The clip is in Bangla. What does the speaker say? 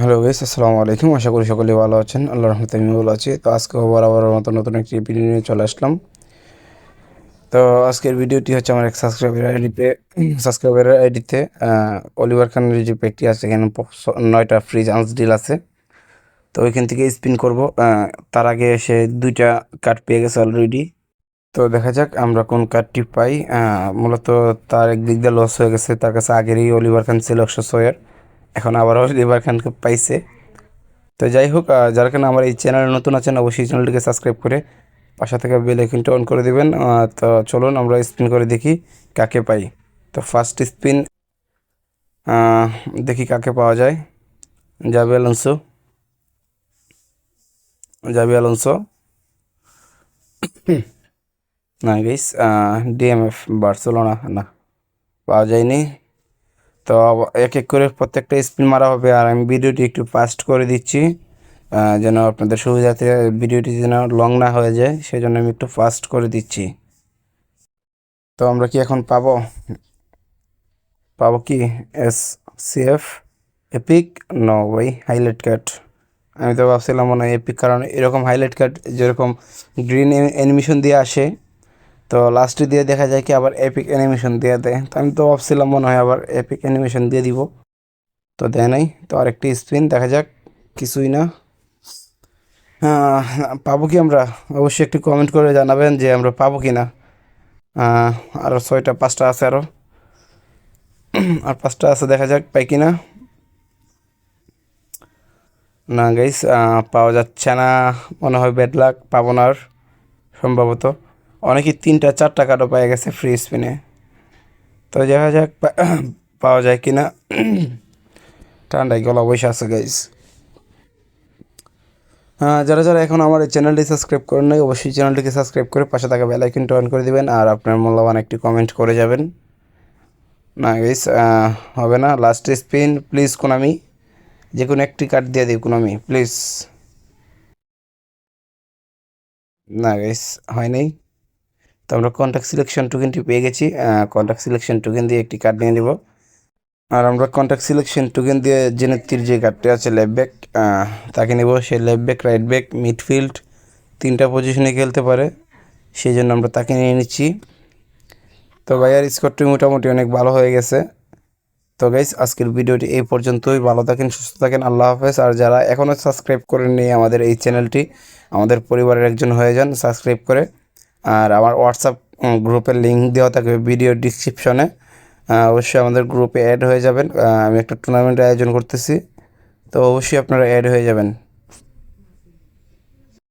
হ্যালো গাইস, আসসালামু আলাইকুম। আশা করি সকলেই ভালো আছেন। আল্লাহর রহমতে আমি ভালো আছি। তো আজকে বরাবরের মতো নতুন একটি ভিডিও নিয়ে চলে আসলাম। তো আজকের ভিডিওটি হচ্ছে আমার এক সাবস্ক্রাইবারের আইডিতে অলিভার খানের যে পেকটি আছে, এখানে 9টা ফ্রি চান্স ডিল আছে। তো ওইখান থেকে স্পিন করব। তার আগে সে 2টা কার্ড পেয়ে গেছে অলরেডি। তো দেখা যাক আমরা কোন কার্ডটি পাই। মূলত তার একদিক দিয়ে লস হয়ে গেছে, তার কাছে আগেরই অলিভার খান ছিল 106-এর, এখন আবারও অলিভার খানকে পাইছে। তো যাই হোক, যারা কিনা আমার এই চ্যানেলে নতুন আছেন অবশ্যই চ্যানেলটিকে সাবস্ক্রাইব করে পাশে থেকে বেল আইকনটা অন করে দিবেন। তো চলুন আমরা স্পিন করে দেখি কাকে পাই। তো ফার্স্ট স্পিন, দেখি কাকে পাওয়া যায়। Xabi Alonso, Xabi Alonso. না গাইস, ডিএমএফ বার্সেলোনা, না, পাওয়া যায়নি। তো এক এক করে প্রত্যেকটা স্পিন মারা হবে, আর আমি ভিডিওটি একটু ফাস্ট করে দিচ্ছি যেন আপনাদের সুবিধাতে ভিডিওটি যেন লং না হয়ে যায়, সেই জন্য আমি একটু ফাস্ট করে দিচ্ছি। তো আমরা কি এখন পাবো? পাবো কি এস সিএফ এপিক? নো ভাই, হাইলাইট কার্ড। আমি তো ভাবছিলাম মনে হয় এপিক, কারণ এরকম হাইলাইট কার্ড যেরকম গ্রিন অ্যানিমেশন দিয়ে আসে, তো লাস্টে দিয়ে দেখা যায় কি আবার এপিক অ্যানিমেশন দিয়ে দেয়। তো আমি তো ভাবছিলাম মনে হয় আবার এপিক অ্যানিমেশন দিয়ে দিব, তো দেয় নাই। তো আরেকটি স্পিন দেখা যাক, কিছুই না। আহ, পাবো কি আমরা? অবশ্যই একটু কমেন্ট করে জানাবেন যে আমরা পাবো কি না। আরও 5টা আছে আরও, আর 5টা আছে, দেখা যাক পাই কি না। না গাইস, পাওয়া যাচ্ছে না, মনে হয় ব্যাড লাক, পাবো না আর সম্ভবত। অনেকেই 3টা 4টা কার্ডও পেয়ে গেছে ফ্রি স্পিনে। তো দেখা যাক পাওয়া যায় কি না। ঠান্ডায় গলা বসে আছে গাইস। যারা যারা এখন আমার এই চ্যানেলটি সাবস্ক্রাইব করেন নাই অবশ্যই চ্যানেলটিকে সাবস্ক্রাইব করে পাশে থাকা বেল আইকনটা অন করে দিবেন, আর আপনার মূল্যবান একটি কমেন্ট করে যাবেন। না গাইস, হবে না। লাস্ট স্পিন প্লিজ কোনামি, যে কোনো একটি কার্ড দিয়ে দিই কোনামি প্লিজ। না গাইস, হয় নাই। তো আমরা কন্ট্যাক্ট সিলেকশন টোকেনটি পেয়ে গেছি। কন্ট্যাক্ট সিলেকশন টোকেন দিয়ে একটি কার্ড নিয়ে নিব। আর আমরা কন্ট্যাক্ট সিলেকশন টোকেন দিয়ে জেনেত্রীর যে কার্ডটি আছে লেফট ব্যাক, তাকে নেব। সে left back, right back, midfield 3টা পজিশনে খেলতে পারে, সেই জন্য আমরা তাকে নিয়ে নিচ্ছি। তো ভাইয়ার স্কোরটি মোটামুটি অনেক ভালো হয়ে গেছে। তো গাইস, আজকের ভিডিওটি এই পর্যন্তই। ভালো থাকেন, সুস্থ থাকেন, আল্লাহ হাফেজ। আর যারা এখনও সাবস্ক্রাইব করেননি আমাদের এই চ্যানেলটি, আমাদের পরিবারের একজন হয়ে যান সাবস্ক্রাইব করে। আর আমার হোয়াটসঅ্যাপ গ্রুপের লিঙ্ক দেওয়া থাকবে ভিডিও ডিসক্রিপশনে, অবশ্যই আমাদের গ্রুপে অ্যাড হয়ে যাবেন। আমি একটা টুর্নামেন্ট আয়োজন করতেছি, তো অবশ্যই আপনারা অ্যাড হয়ে যাবেন।